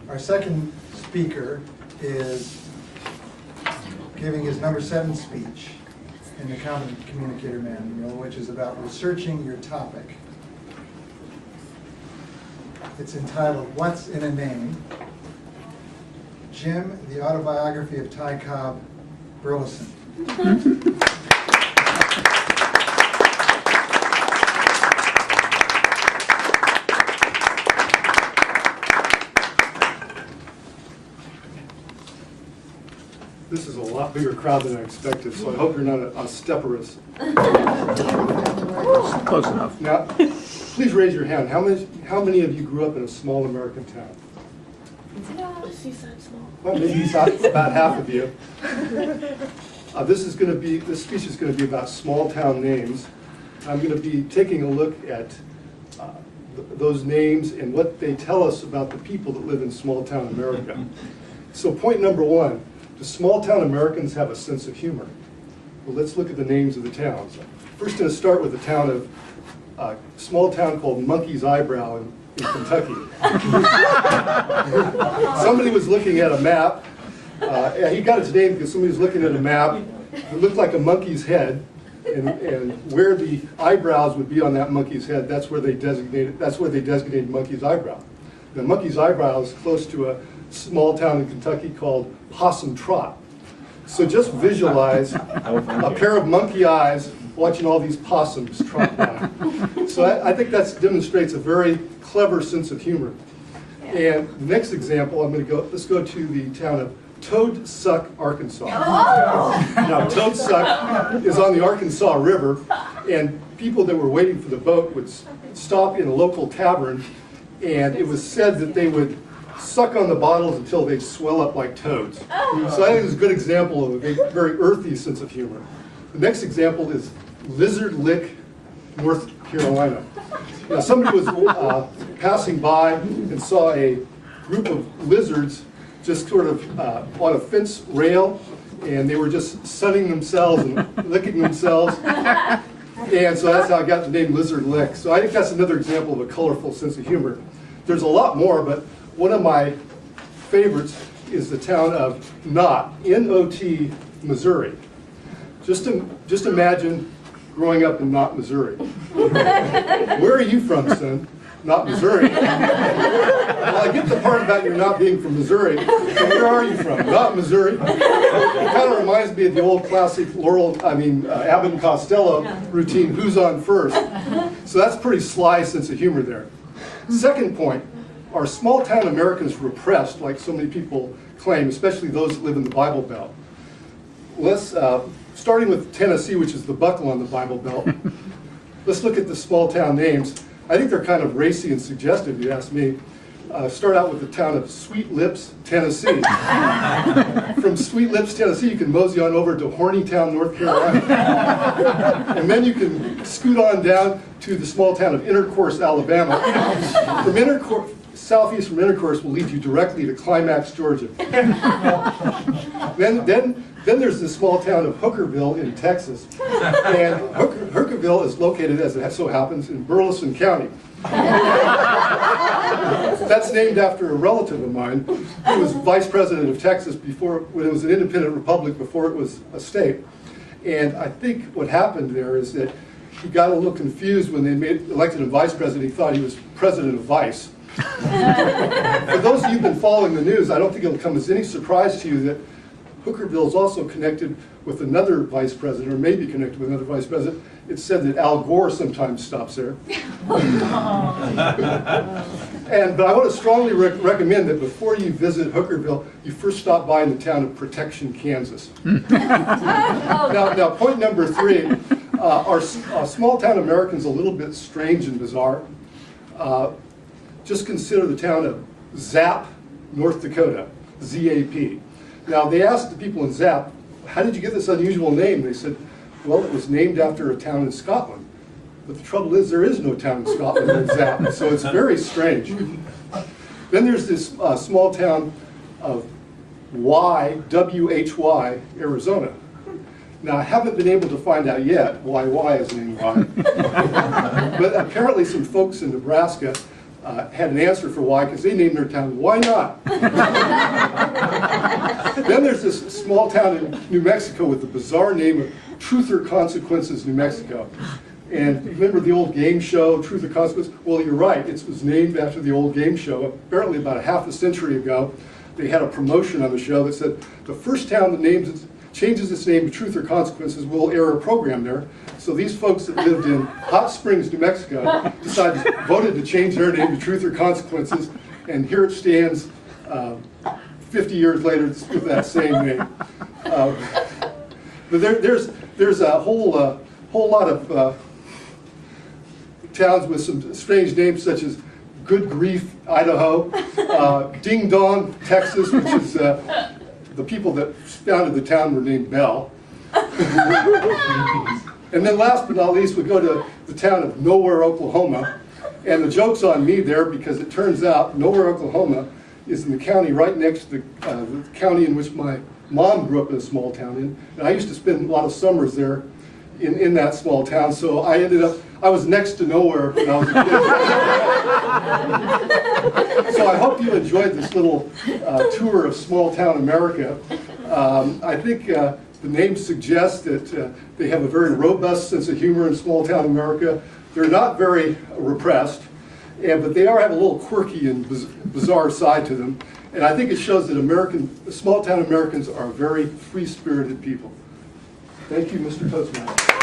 Our second speaker is giving his number 7 speech in the Competent Communicator Manual, which is about researching your topic. It's entitled, What's in a Name? Jim, the Autobiography of Ty Cobb, Burlison. This is a lot bigger crowd than I expected, so I hope you're not obstreperous. Close enough. Now, please raise your hand. How many of you grew up in a small American town? Seaside small. Well, maybe about half of you. This speech is going to be about small town names. I'm going to be taking a look at those names and what they tell us about the people that live in small town America. So point number 1, do small town Americans have a sense of humor? Well, let's look at the names of the towns. First, going to start with the town of a small town called Monkey's Eyebrow in Kentucky. Somebody was looking at a map. He got its name because somebody was looking at a map. It looked like a monkey's head, and where the eyebrows would be on that monkey's head, that's where they designated Monkey's Eyebrow. The Monkey's Eyebrow is close to a small town in Kentucky called Possum Trot. So just visualize a pair of monkey eyes watching all these possums trot by. So I think that demonstrates a very clever sense of humor. And the next example, let's go to the town of Toad Suck, Arkansas. Now, Toad Suck is on the Arkansas River, and people that were waiting for the boat would stop in a local tavern, and it was said that they would suck on the bottles until they swell up like toads. So I think it's a good example of a very earthy sense of humor. The next example is Lizard Lick, North Carolina. Now, somebody was passing by and saw a group of lizards just sort of on a fence rail, and they were just sunning themselves and licking themselves. And so that's how I got the name Lizard Lick. So I think that's another example of a colorful sense of humor. There's a lot more, but one of my favorites is the town of Knott, N-O-T, Missouri. Just imagine growing up in Knott, Missouri. Where are you from, son? Knott, Missouri. Well, I get the part about your not being from Missouri, but where are you from? Knott, Missouri. It kind of reminds me of the old classic Abbott and Costello routine, who's on first? So that's a pretty sly sense of humor there. Second point, are small town Americans repressed, like so many people claim, especially those that live in the Bible Belt? Starting with Tennessee, which is the buckle on the Bible Belt, let's look at the small town names. I think they're kind of racy and suggestive, if you ask me. Start out with the town of Sweet Lips, Tennessee. From Sweet Lips, Tennessee, you can mosey on over to Hornytown, North Carolina. And then you can scoot on down to the small town of Intercourse, Alabama. Southeast from Intercourse will lead you directly to Climax, Georgia. Then there's the small town of Hookerville in Texas. And Hookerville is located, as it so happens, in Burlison County. That's named after a relative of mine who was vice president of Texas when it was an independent republic, before it was a state. And I think what happened there is that he got a little confused when they elected him vice president. He thought he was president of vice. For those of you who've been following the news, I don't think it'll come as any surprise to you that Hookerville is also connected with another vice president, or maybe connected with another vice president. It's said that Al Gore sometimes stops there. But I want to strongly recommend that before you visit Hookerville, you first stop by in the town of Protection, Kansas. Now, point number 3, are small town Americans a little bit strange and bizarre? Just consider the town of Zap, North Dakota, Z-A-P. Now, they asked the people in Zap, how did you get this unusual name? They said, well, it was named after a town in Scotland. But the trouble is, there is no town in Scotland named Zap, so it's very strange. Then there's this small town of W-H-Y, Arizona. Now, I haven't been able to find out yet why Y is named Y. But apparently some folks in Nebraska had an answer for why, because they named their town Why Not? Then there's this small town in New Mexico with the bizarre name of Truth or Consequences, New Mexico. And remember the old game show, Truth or Consequences? Well, you're right, it was named after the old game show. Apparently about a half a century ago, they had a promotion on the show that said, the first town that changes its name to Truth or Consequences will air a program there. So these folks that lived in Hot Springs, New Mexico, voted to change their name to Truth or Consequences, and here it stands 50 years later with that same name. But there's a whole lot of towns with some strange names, such as Good Grief, Idaho, Ding Dong, Texas, which is the people that founded the town were named Bell. And then last but not least, we go to the town of Nowhere, Oklahoma. And the joke's on me there, because it turns out Nowhere, Oklahoma is in the county right next to the county in which my mom grew up in a small town in. And I used to spend a lot of summers there in that small town, so I was next to nowhere when I was a kid. So I hope you enjoyed this little tour of small town America. I think the name suggests that they have a very robust sense of humor in small town America. They're not very repressed, but they have a little quirky and bizarre side to them. And I think it shows that small town Americans are very free-spirited people. Thank you, Mr. Toastmaster.